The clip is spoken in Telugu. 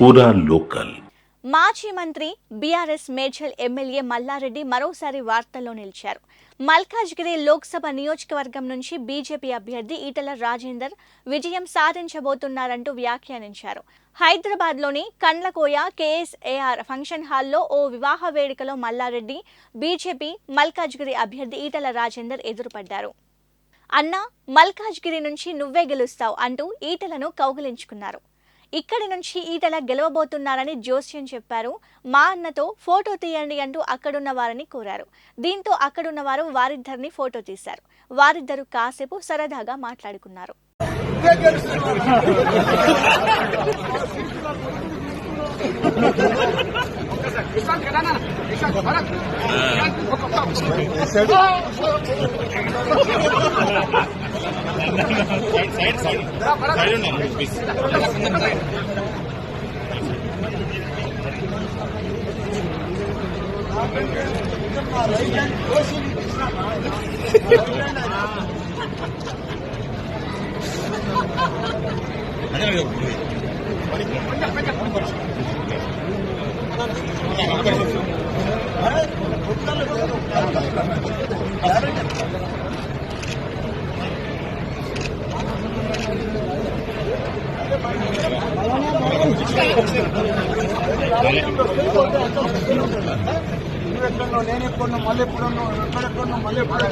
పూరా లోకల్. మాజీ మంత్రి బీఆర్ఎస్ మేడ్చల్ ఎమ్మెల్యే మల్లారెడ్డి మరోసారి వార్తల్లో నిలిచారు. మల్కాజ్గిరి లోక్సభ నియోజకవర్గం నుంచి బీజేపీ అభ్యర్థి ఈటల రాజేందర్ విజయం సాధించబోతున్నారంటూ వ్యాఖ్యానించారు. హైదరాబాద్లోని కండ్లకోయ కేఎస్ఏఆర్ ఫంక్షన్ హాల్లో ఓ వివాహ వేడుకలో మల్లారెడ్డి బీజేపీ మల్కాజ్గిరి అభ్యర్థి ఈటల రాజేందర్ ఎదురుపడ్డారు. అన్నా, మల్కాజ్గిరి నుంచి నువ్వే గెలుస్తావు అంటూ ఈటలను కౌగిలించుకున్నారు. ఇక్కడి నుంచి ఈటల గెలవబోతున్నారని జోస్యం చెప్పారు. మా అన్నతో ఫోటో తీయండి అంటూ అక్కడున్న వారిని కోరారు. దీంతో అక్కడున్న వారు వారిద్దరిని ఫోటో తీశారు. వారిద్దరూ కాసేపు సరదాగా మాట్లాడుకున్నారు. నేను ఎప్పుడు మళ్ళీ ఎప్పుడు మళ్ళీ ఎప్పుడు